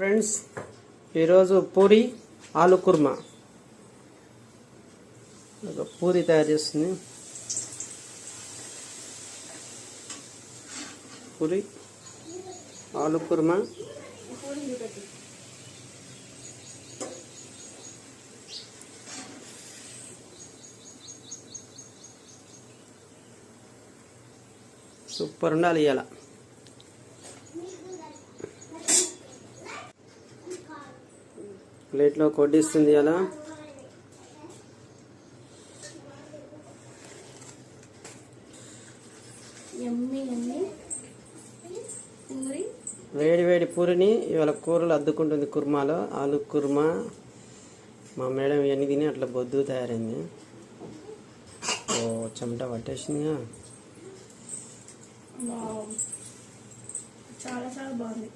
Friends, ఈరోజు పూరి ఆలు కుర్మా పూరి తయారు చేస్తుంది. పూరి ఆలు కుర్మా సూపర్ ఉండాలి. ఇవాళ ప్లేట్లో కొట్టిస్తుంది. అలా వేడి వేడి పూరిని ఇవాళ కూరలు అద్దుకుంటుంది. కుర్మాలో ఆలు కుర్మా. మా మేడం ఇవన్నీ తిని అట్లా బొద్దు తయారైంది. ఓ చెమట పట్టేసిందిగా. చాలా చాలా బాగుంది.